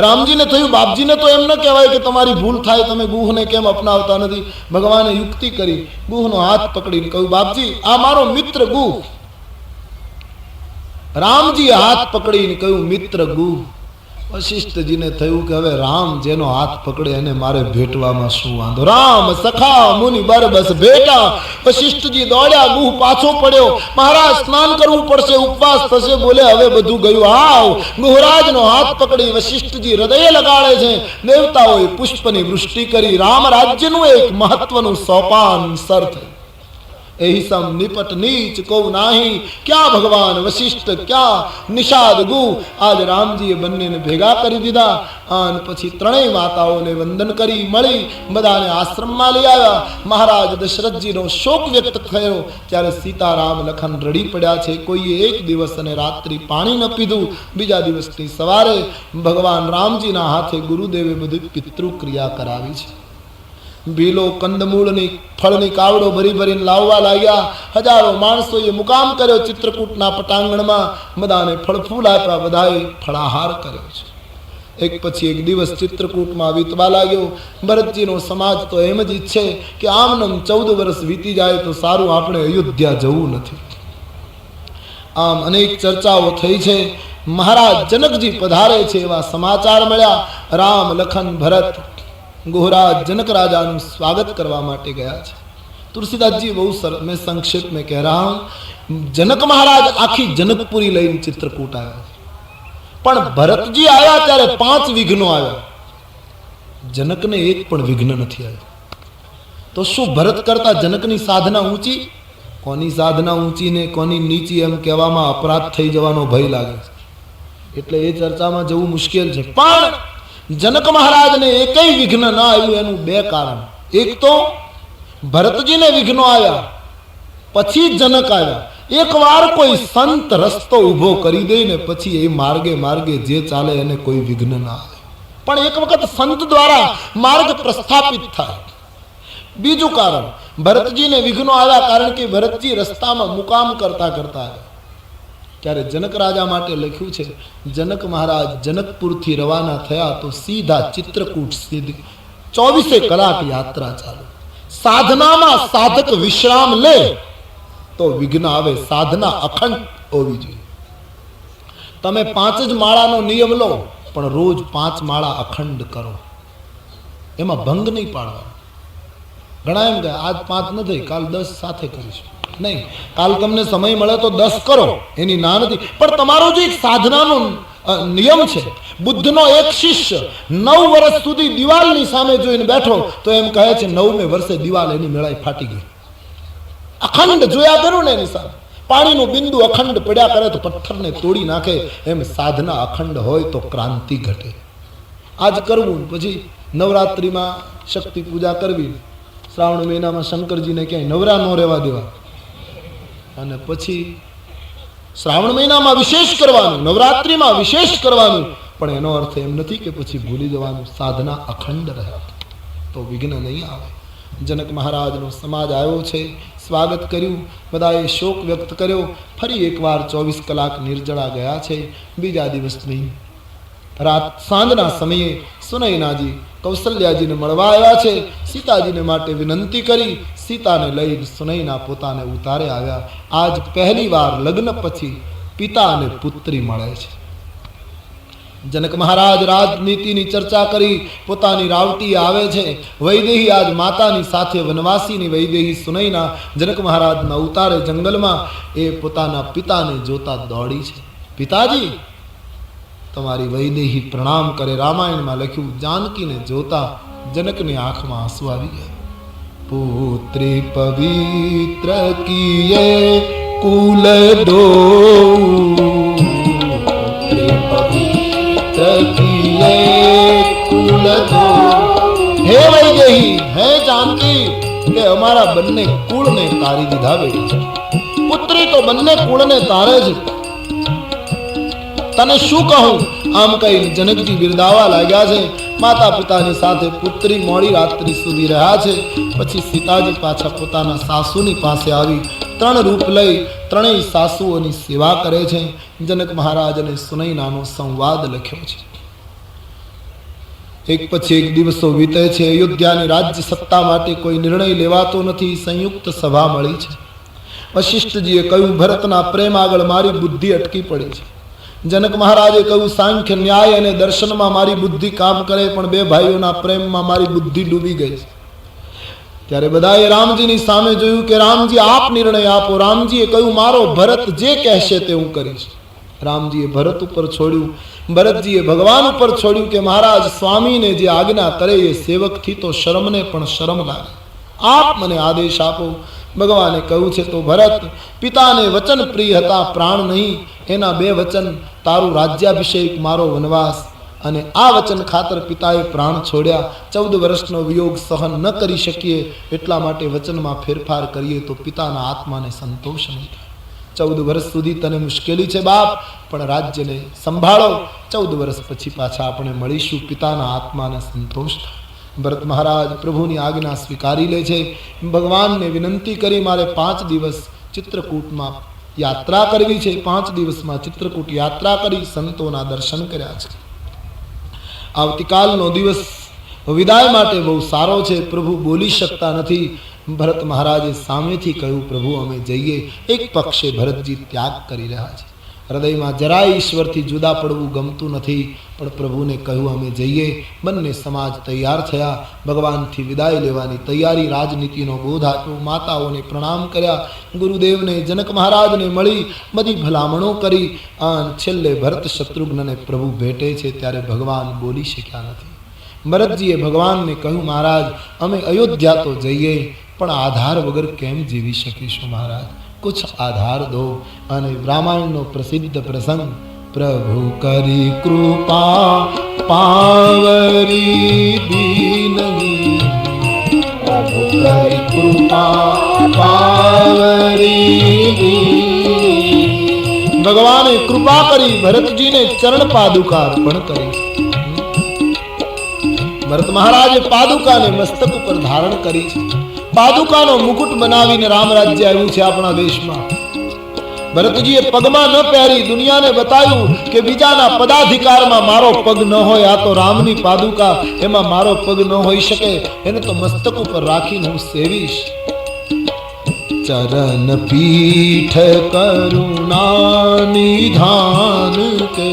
રામજીને થયું બાપજીને તો એમ ન કહેવાય કે તમારી ભૂલ થાય, તમે ગુહને કેમ અપનાવતા નથી? ભગવાને યુક્તિ કરી, ગુહનો હાથ પકડીને કહ્યું બાપજી આ મારો મિત્ર ગુહ. રામજીએ હાથ પકડીને કહ્યું મિત્ર ગુહ. વશિષ્ઠજીને થયું કે હવે રામ જેનો હાથ પકડે એને મારે ભેટવામાં શું વાંધો? રામ સખા મુનિ બર બસ ભેટા. વશિષ્ઠજી દોડ્યા, ગુહ પાછો પડ્યો. મહારાજ સ્નાન કરવું પડશે, ઉપવાસ થશે. બોલે હવે બધું ગયું, આવ. ગુહરાજનો હાથ પકડી વશિષ્ઠજી હૃદયે લગાડે છે. દેવતાઓએ પુષ્પની વૃષ્ટિ કરી. રામ રાજ્યનું એક મહત્વનું સોપાન સર થયું. એહિસમ નિપટ નીચ કો નાહી, ક્યાં ભગવાન વશિષ્ઠ, ક્યાં નિષાદ ગુહ. આજ રામજીએ બંનેને ભેગા કરી દીધા. અને પછી ત્રણેય માતાઓને વંદન કરી મળી, બધાને આશ્રમમાં લઈ આવ્યા. મહારાજ દશરથજીનો શોક વ્યક્ત થયો ત્યારે સીતારામ લખન રડી પડ્યા છે. કોઈએ એક દિવસ અને રાત્રિ પાણી ન પીધું. બીજા દિવસની સવારે ભગવાન રામજીના હાથે ગુરુદેવે બધી પિતૃક્રિયા કરાવી છે. ભીલો કંદમૂળની ફળની કાવડો ભરી ભરીને લાવવા લાગ્યા. હજારો માણસોએ મુકામ કર્યો ચિત્રકૂટના પટાંગણમાં. બધાને ફળફૂલ આપ્યા, બધાએ ફળાહાર કર્યો છે. એક પછી એક દિવસ ચિત્રકૂટમાં વીતવા લાગ્યો. ભરતજીનો સમાજ તો એમ જ ઈચ્છે કે આમનમ 14 વર્ષ વીતી જાય તો સારું, આપણે અયોધ્યા જવું નથી. આમ અનેક ચર્ચાઓ થઈ છે. મહારાજ જનકજી પધારે છે એવા સમાચાર મળ્યા. રામ, લખન, ભરત, गुहराज जनक राजाનું સ્વાગત કરવા માટે ગયા છે. तुलसीदास जी बहुत मैं संक्षेप में कह रहा हूं, जनक महाराज आखी जनकपुरी लઈને चित्रकूट આવ્યા, પણ ભરતજી આવ્યા ત્યારે 5 વિઘ્નો આવ્યા. જનકને એક પણ વિઘ્ન નથી આવ્યો. તો શું ભરત કરતા જનકની સાધના ઊંચી? કોની સાધના ઊંચી ને કોની નીચી એમ કહેવામાં અપરાધ થઈ જવાનો ભય લાગે છે, એટલે એ ચર્ચામાં જવું મુશ્કેલ છે. પણ जनक महाराज ने एक ही विघ्न ना आयु एनु 2 कारण. एक तो भरतजी ने विघ्नो आया, पछी जनक आया. એકવાર કોઈ સંત રસ્તો ઊભો કરી દે ને પછી એ માર્ગે માર્ગે જે ચાલે એને કોઈ વિઘ્ન ના આવે. પણ એક વખત સંત દ્વારા માર્ગ પ્રસ્થાપિત થાય. બીજું કારણ, ભરતજીને વિઘ્નો આવ્યા કારણ કે ભરતજી રસ્તામાં મુકામ કરતા કરતા ત્યારે જનક રાજા માટે લખ્યું છે, જનક મહારાજ જનકપુરથી રવાના થયા તો સીધા ચિત્રકૂટ સીધી 24 કલાક યાત્રા ચાલુ. સાધનામાં સાધક વિશ્રામ લે તો વિઘ્ન આવે. સાધના અખંડ હોવી જોઈએ. તમે 5 જ માળાનો નિયમ લો પણ રોજ 5 માળા અખંડ કરો, એમાં ભંગ નહીં પાડવાનો. ઘણા એમ કે આજ 5 નથી, કાલ 10 સાથે કરીશું. નહીં, કાલ તમને સમય મળે તો 10 કરો, એની ના નથી. પણ તમારો જે એક સાધનાનો નિયમ છે, બુદ્ધનો એક શિષ્ય 9 વર્ષ સુધી દિવાલની સામે જોઈને બેઠો તો એમ કહે છે 9મે વર્ષે દિવાલ એની મેળાઈ ફાટી ગઈ. અખંડ જોયા કરું ને એની સામે પાણીનું બિંદુ અખંડ પડ્યા કરે તો પથ્થરને તોડી નાખે. એમ સાધના અખંડ હોય તો ક્રાંતિ ઘટે. આજ કરવું, પછી નવરાત્રિમાં શક્તિ પૂજા કરવી, શ્રાવણ મહિનામાં શંકરજીને ક્યાંય નવરા ન રહેવા દેવા, અને પછી શ્રાવણ મહિનામાં વિશેષ કરવાનું, નવરાત્રિમાં વિશેષ કરવાનું. પણ એનો અર્થ એમ નથી કે પછી ભૂલી જવાનું. સાધના અખંડ રહે તો વિઘ્ન નહીં આવે. જનક મહારાજનો સમાજ આવ્યો છે, સ્વાગત કર્યું, બધાએ શોક વ્યક્ત કર્યો. ફરી એકવાર 24 કલાક નિર્જળા ગયા છે. બીજા દિવસની રાત સાંજના સમયે સુનૈનાજી કૌશલ્યાજીને મળવા આવ્યા છે. સીતાજીને માટે વિનંતી કરી સીતાને લઈને સુનૈના પોતાને ઉતારે આવ્યા. આજ પહેલી વાર લગ્ન પછી પિતા અને પુત્રી મળે છે. જનક મહારાજ રાજનીતિની ચર્ચા કરી પોતાની રાવટી આવે છે. વૈદેહી આજ માતાની સાથે વનવાસીની વૈદેહી સુનૈના જનક મહારાજના ઉતારે જંગલમાં એ પોતાના પિતાને જોતા દોડી છે. પિતાજી, તમારી વૈદેહી પ્રણામ કરે. રામાયણમાં લખ્યું, જાનકીને જોતા જનકની આંખમાં આંસુ આવી ગયા. પુત્રી પવિત્ર કીએ કુલ દો, હે વૈદેહી, હે જાનકી, કે અમારા બંને કુળને તારી દીધા બેટી. પુત્રી તો બંને કુળને તારે છે, તને શું કહું? આમ કઈ જનકજી બિરદાવા લાગ્યા છે. માતા પિતાની સાથે પુત્રી મોડી રાત્રિ સુધી રહ્યા છે. પછી સીતાજી પાછા પોતાના સાસુની પાસે આવી 3 રૂપ લઈ 3 સાસુઓની સેવા કરે છે. જનક મહારાજ અને સુનૈનાનો સંવાદ લખ્યો છે. એક પછી એક દિવસો વીતે છે. અયોધ્યાની રાજ્ય સત્તા માટે કોઈ નિર્ણય લેવાતો નથી. સંયુક્ત સભા મળી છે. વશિષ્ઠજીએ કહ્યું, ભરતના પ્રેમ આગળ મારી બુદ્ધિ અટકી પડી છે. જનક મહારાજે કહ્યું, સાંખ્ય ન્યાય અને દર્શનમાં મારી બુદ્ધિ કામ કરે, પણ 2 ભાઈઓના પ્રેમમાં મારી બુદ્ધિ ડૂબી ગઈ છે. ત્યારે બધાએ રામજીની સામે જોયું કે રામજી આપ નિર્ણય આપો. રામજીએ કહ્યું, મારો ભરત જે કહેશે તે હું કરીશ. રામજીએ ભરત ઉપર છોડ્યું, ભરતજીએ ભગવાન ઉપર છોડ્યું કે મહારાજ સ્વામીને જે આજ્ઞા કરે એ સેવકથી તો શરમને પણ શરમ લાગે. આપ મને આદેશ આપો. ભગવાને કહ્યું છે તો ભરત, પિતાને વચન પ્રિય હતા, પ્રાણ નહીં. એના 2 વચન, તારું રાજ્યાભિષેક, મારો વનવાસ. અને આ વચન ખાતર પિતાએ પ્રાણ છોડ્યા. 14 વર્ષનો વિયોગ સહન ન કરી શકીએ એટલા માટે વચનમાં ફેરફાર કરીએ તો પિતાના આત્માને સંતોષ નહીં થાય. 14 વર્ષ સુધી તને મુશ્કેલી છે બાપ, પણ રાજ્યને સંભાળો. 14 વર્ષ પછી પાછા આપણે મળીશું, પિતાના આત્માને સંતોષ થાય. ભરત મહારાજ પ્રભુની આજ્ઞા સ્વીકારી લે છે. ભગવાનને વિનંતી કરી, મારે 5 દિવસ ચિત્રકૂટમાં યાત્રા કરવી છે. 5 દિવસમાં ચિત્રકૂટ યાત્રા કરી સંતોના દર્શન કર્યા છે. આવતીકાલનો દિવસ વિદાય માટે બહુ સારો છે. પ્રભુ બોલી શકતા નથી. ભરત મહારાજે સામેથી કહ્યું, પ્રભુ અમે જઈએ. એક પક્ષે ભરતજી ત્યાગ કરી રહ્યા છે. હૃદયમાં જરાય ઈશ્વરથી જુદા પડવું ગમતું નથી, પણ પ્રભુને કહ્યું અમે જઈએ. બંને સમાજ તૈયાર થયા. ભગવાનથી વિદાય લેવાની તૈયારી. રાજનીતિનો બોધ આપ્યો. માતાઓને પ્રણામ કર્યા. ગુરુદેવને જનક મહારાજને મળી બધી ભલામણો કરી. છેલ્લે ભરત શત્રુઘ્નને પ્રભુ ભેટે છે ત્યારે ભગવાન બોલી શક્યા નથી. ભરતજીએ ભગવાનને કહ્યું, મહારાજ અમે અયોધ્યા તો જઈએ, પણ આધાર વગર કેમ જીવી શકીશું મહારાજ? कुछ आधार दो. અને રામાયણનો પ્રસિદ્ધ પ્રસંગ, પ્રભુ કરી કૃપા પાવરી દીનની, પ્રભુ કરી કૃપા પાવરી. ભગવાને કૃપા કરી ભરતજીને ચરણ પાદુકા અર્પણ કરી. ભરત મહારાજે પાદુકાને મસ્તક ઉપર ધારણ કરી છે. પાદુકાનો મુકુટ બનાવીને રામ રાજ્ય આવ્યું છે આપણા દેશમાં. ભરતજીએ પગમાં ન પહેરી દુનિયાને બતાવ્યું કે બીજાના પદાધિકારમાં મારો પગ ન હોય, આ તો રામની પાદુકા, એમાં મારો પગ ન હોઈ શકે, એને તો મસ્તક ઉપર રાખીને હું સેવીશ. ચરણ પીઠ કરુણા નિધાન કે,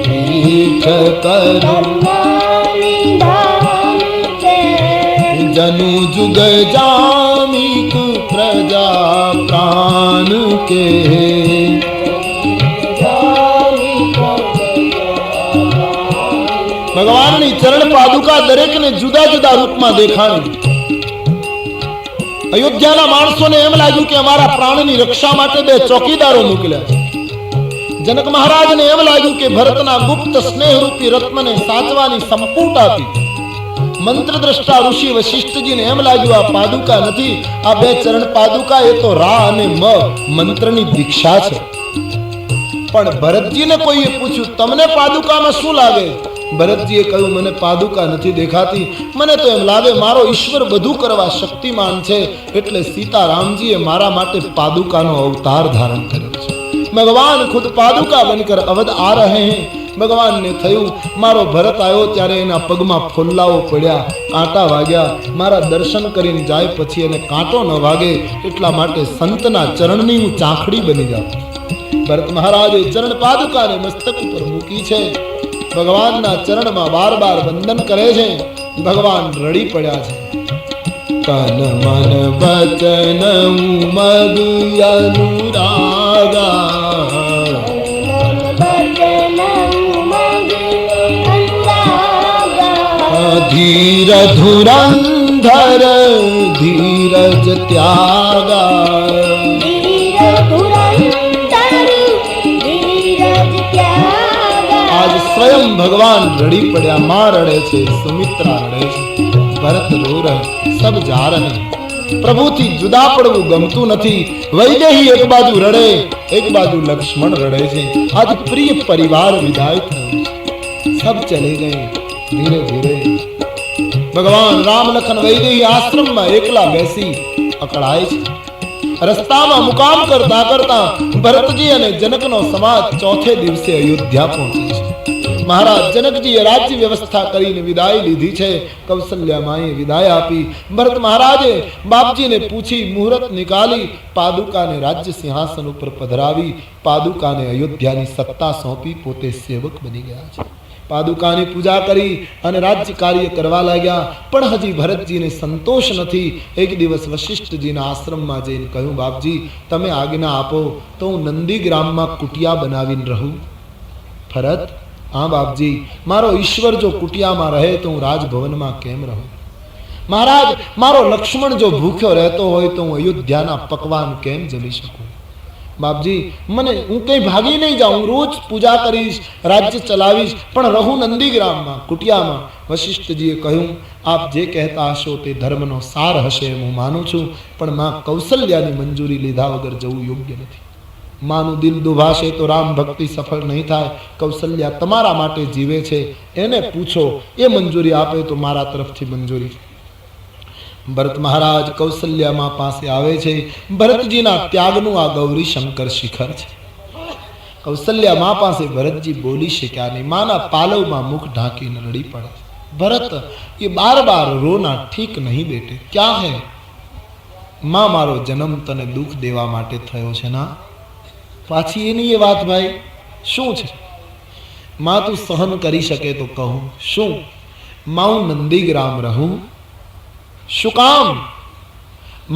પીઠ કરુણા નિધાન કે, જનુ જુગ જામિક પ્રજા પ્રાણ કે. ભગવાનની ચરણ પાદુકા દરેકને જુદા જુદા રૂપમાં દેખાણી. અયોધ્યાના માણસોને એમ લાગ્યું કે અમારા પ્રાણની રક્ષા માટે બે ચોકીદારો મોકલ્યા છે. જનક મહારાજને એમ લાગ્યું કે ભરતના ગુપ્ત સ્નેહરૂપી રત્નને સાચવાની સંપૂટ આપી. મંત્ર દ્રષ્ટા ઋષિ વશિષ્ઠજીને એમ લાગ્યું આ પાદુકા નથી, આ બે ચરણ પાદુકા એ તો રા અને મ મંત્રની દીક્ષા છે. પણ ભરતજીને કોઈએ પૂછ્યું તમને પાદુકામાં શું લાગે? ભરતજીએ કહ્યું મને પાદુકા નથી દેખાતી, મને તો એમ લાગે મારો ઈશ્વર બધું કરવા શક્તિમાન છે, એટલે સીતારામજીએ મારા માટે પાદુકાનો અવતાર ધારણ કર્યો છે. ભગવાન ખુદ પાદુકા બનકર અવધ આ રહે હૈ. ભગવાનને થયું મારો ભરત આવ્યો ત્યારે એના પગમાં ફોલ્લાઓ પડ્યા, કાંટા વાગ્યા, મારા દર્શન કરીને જાય પછી એને કાંટો ન વાગે એટલા માટે સંતના ચરણની હું ચાંખડી બની જાઉં. ભરત મહારાજે ચરણ પાદુકાને મસ્તક ઉપર મૂકી છે. ભગવાનના ચરણમાં બાર બાર વંદન કરે છે. ભગવાન રડી પડ્યા છે. તન મન વચન ઉમગ અનુરાગા, ધીર ધુરંધર ધીરજ ત્યાગા. આજ સ્વયં ભગવાન રડી પડ્યા. માં રડે છે, સુમિત્રા રડે છે, ભરત રો રહે, સબ જા રહે. પ્રભુથી જુદા પડવું ગમતું નથી. વૈદેહી એક બાજુ રડે, એક બાજુ લક્ષ્મણ રડે છે. આજ પ્રિય પરિવાર વિદાય થયો, સબ ચલે ગए ધીરે ધીરે. ભગવાન રામ લખન વૈદેહી આશ્રમમાં એકલા બેસી અકળાય છે. રસ્તામાં મુકામ કરતા કરતા ભરતજી અને જનકનો સમાજ ચોથે દિવસે અયોધ્યા પહોંચે છે. મહારાજ જનકજીએ રાજ્ય વ્યવસ્થા કરીને વિદાય લીધી છે. કૌશલ્યા માએ વિદાય આપી. ભરત મહારાજે બાપજીને પૂછી મુહૂર્ત નિકાલી પાદુકાને રાજ્ય સિંહાસન ઉપર પધરાવી. પાદુકાને અયોધ્યાની સત્તા સોંપી પોતે સેવક બની ગયા છે. પાદુકાની પૂજા કરી અને રાજ્ય કાર્ય કરવા લાગ્યા. પણ હજી ભરતજીને સંતોષ નથી. એક દિવસ વશિષ્ઠજીના આશ્રમમાં જઈને કહ્યું બાપજી તમે આજ્ઞા આપો તો હું નંદીગ્રામમાં કુટિયા બનાવીને રહું. ભરત હા બાપજી, મારો ઈશ્વર જો કુટિયામાં રહે તો હું રાજભવનમાં કેમ રહું? મહારાજ મારો લક્ષ્મણ જો ભૂખ્યો રહેતો હોય તો હું અયોધ્યાના પકવાન કેમ જમી શકું? બાપજી મને હું કઈ ભાગી નહીં જાઉં, રોજ પૂજા કરીશ, રાજ્ય ચલાવીશ, પણ રહું નંદીગ્રામમાં કુટિયામાં. વશિષ્ઠજીએ કહ્યું આપ જે કહેતા હશો તે ધર્મનો સાર હશે એમ હું માનું છું, પણ માં કૌશલ્યાની મંજૂરી લીધા વગર જવું યોગ્ય નથી. માનું દિલ દુભાશે તો રામ ભક્તિ સફળ નહીં થાય. કૌશલ્યા તમારા માટે જીવે છે, એને પૂછો, એ મંજૂરી આપે તો મારા તરફથી મંજૂરી. ભરત મહારાજ કૌશલ્યામાં પાસે આવે છે. ભરતજીના ત્યાગનું આ ગૌરી શંકર શિખર છે. કૌશલ્યામાં પાસે ભરતજી બોલી શક્યા નહીં. માના પાલવમાં મુખ ઢાંકીને રડી પડે. ભરત ये बार बार रोना ठीक नहीं बेटे, क्या है? मां मारो जन्म तने दुख देवा माटे थयो छे ना? पाछी एनी ये વાત ભાઈ શું છે? માં તું સહન કરી શકે તો કહું શું? માં હું નંદીગ્રામ રહું શું કામ?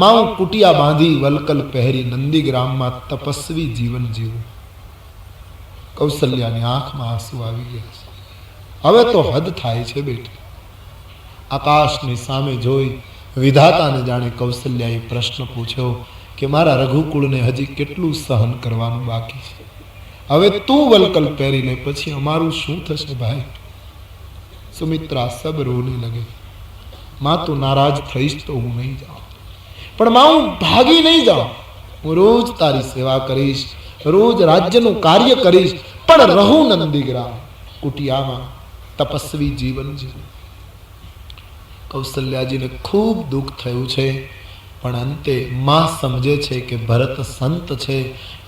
માં હું કુટિયા બાંધી વલકલ પહેરી નંદીગ્રામમાં તપસ્વી જીવન જીવું. કૌશલ્યાની આંખમાં આંસુ આવી ગયા છે. હવે તો હદ થાય છે બેટી. આકાશની સામે જોઈ વિધાતાને જાણે કૌશલ્યાએ પ્રશ્ન પૂછ્યો કે મારા રઘુકુળને હજી કેટલું સહન કરવાનું બાકી છે? હવે તું વલકલ પહેરી લે, પછી અમારું શું થશે ભાઈ? સુમિત્રા સબ રોને લગે. मां तू नाराज थईश तो हूँ नहीं जाऊं, पण मां हूँ भागी नहीं जाऊं, हूँ रोज तारी सेवा करीश, रोज राज्यનું કાર્ય કરીશ, પણ રહું નંદીગ્રામ કુટિયામાં તપસ્વી જીવન જીવું. કૌશલ્યાજીને ખૂબ દુઃખ થયું છે, પણ અંતે માં સમજે છે કે ભરત સંત છે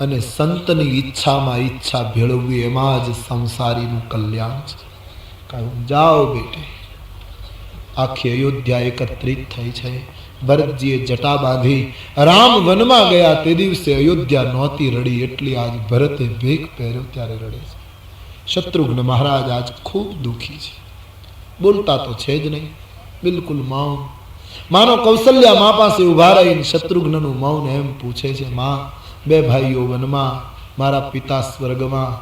અને સંતની ઈચ્છામાં ઈચ્છા ભેળવવી એમાં જ સંસારીનું કલ્યાણ છે. કહ્યું જાઓ બેટે. આખી અયોધ્યા એકત્રિત થઈ છે. ભરતજીએ જટા બાંધી રામ વનમાં ગયા તે દિવસે અયોધ્યા નહોતી રડી, એટલી આજ ભરતે ભેખ પહેર્યો ત્યારે રડે છે. શત્રુઘ્ન મહારાજ આજ ખૂબ દુઃખી છે, બોલતા તો છે જ નહીં, બિલકુલ મૌન. માનો કૌશલ્યા મા પાસે ઉભા રહીને શત્રુઘ્નનું મૌન એમ પૂછે છે, માં બે ભાઈઓ વનમાં, મારા પિતા સ્વર્ગમાં,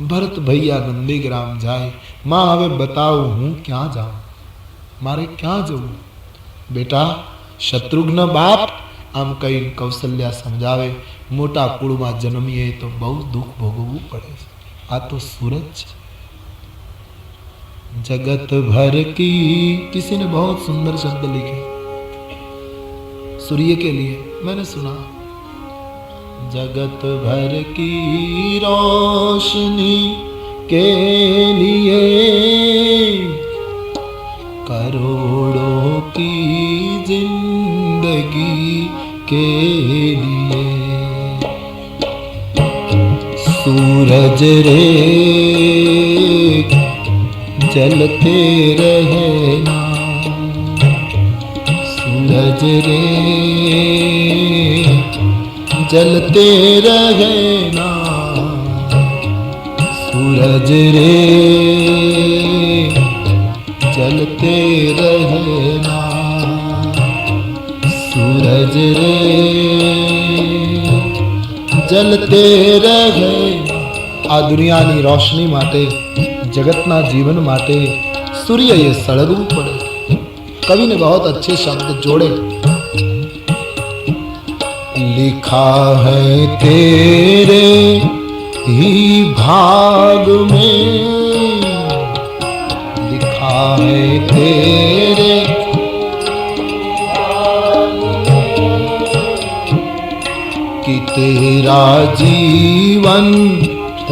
ભરત ભૈયા નંદીગ્રામ જાય, માં હવે બતાવો હું ક્યાં જાઉં, મારે ક્યાં જવું? બેટા શત્રુઘ્ન બાપ આમ કહીને કૌશલ્યા સમજાવે, મોટા કુળમાં જન્મીએ તો બહુ દુઃખ ભોગવવું પડે છે. આ તો सूरज છે. जगत भर की, किसी ने बहुत सुंदर शब्द लिखे सूर्य के लिए, मैंने सुना, जगत भर की रोशनी के लिए करोड़ों की जिंदगी के लिए सूरज रे जलते रहना, सूरज रे जलते रहना, सूरज रे जलते रहना, सूरज रे जलते रहना. आ दुनियानी रोशनी माटे, जगतना जीवन माटे सूर्य ये सળગવું પડે. कवि ने बहुत अच्छे शब्द जोड़े, लिखा है तेरे ही भाग में, लिखा है तेरे कि तेरा जीवन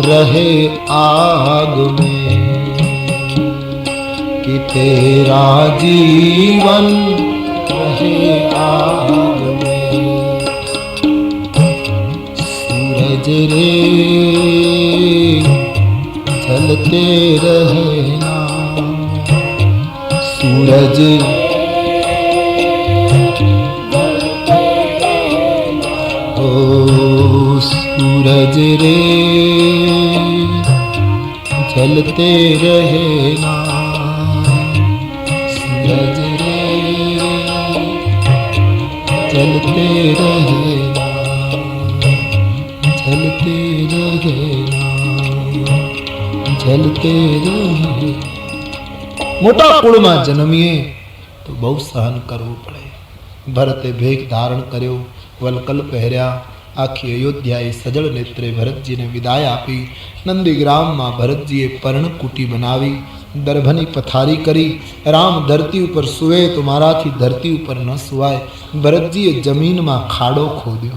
रहे आग में, कि तेरा जीवन रहे आग में. सूरज रे जलते रहना, सूरज ओ सूरज रे जलते रहना, सूरज रे जलते रहना, जलते रहना, जलते रहना. मोटा कुळमां जन्मीए तो बहु सहन करवू पड़े. भरते भेख धारण कर्यो, वलकल पहर्या, आखी अयोध्याए सजल नेत्रे भरतजी ने विदाय आपी. नंदीग्राम में भरतजीए पर्णकुटी बनावी, दर्भनी पथारी करी. राम धरती पर सुवे तो माराथी धरती पर न सुवाय. भरतजीए जमीन में खाड़ो खोद्यो,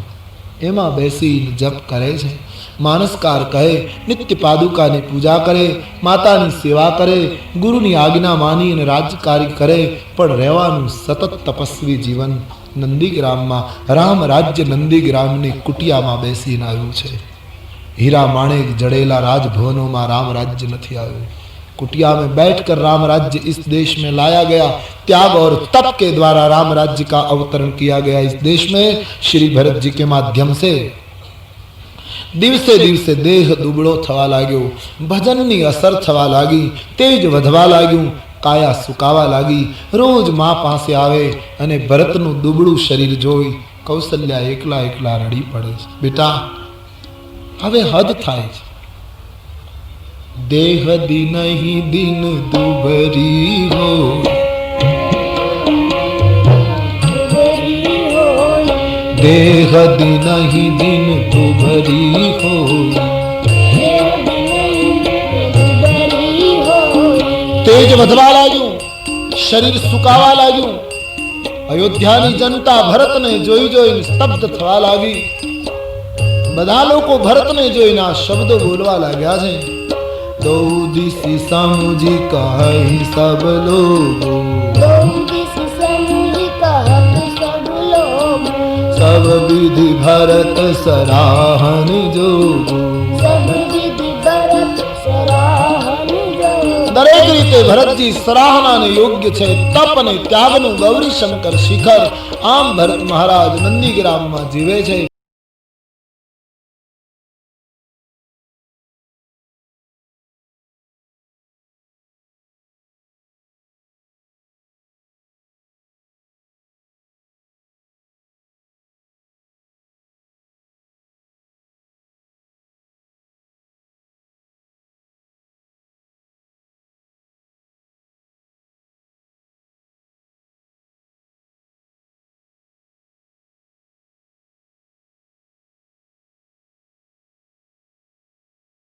एमा बेसी जप करे छे, मानसकार कहे, नित्य पादुका ने पूजा करे, माता नी सेवा करे, गुरु नी आज्ञा मानी ने राज्यकारी करे, पण रहेवानुं सतत तपस्वी जीवन. नंदीग्राम में राम राज्य नंदीग्राम ने कुटिया में बेसीने आव्युं छे. हीरा माणेक जड़ेला राजभवनों में राम राज्य नहीं आव्युं. कुटिया में बैठकर राम राज्य इस देश में लाया गया. त्याग और तप के द्वारा राम राज्य का अवतरण किया गया इस देश में. श्री भरत जी के माध्यम से दिवसे दिवसे देह दुबळो थवा लाग्यो, भजननी असर थवा लागी, तेज वधवा लाग्युं, काया सुकावा लागी. रोज मां पासे आवे अने भरतनुं दुबळुं शरीर जोई कौशल्या एकला एकला रड़ी पड़े. बेटा हवे हद थाय छे. देह दिन ही दिन दुबरी हो, देह दिन ही दिन दुबरी हो, तेज वधवा लाग्युं, शरीर सुकावा लाग्युं, અયોધ્યાની જનતા ભરતને જોઈ જોઈને સ્તબ્ધ થવા લાગી. બધા લોકો ભરતને જોઈને આ શબ્દો બોલવા લાગ્યા છે. દો દિશી સમજી કહી સબ લોકો, सब विधि भरत सराहन जोगु, दरेक रीते भरतजी सराहनाने योग्य છે. તપ અને ત્યાગનું ગૌરી શંકર શિખર. આમ ભરત મહારાજ નંદીગ્રામમાં જીવે છે.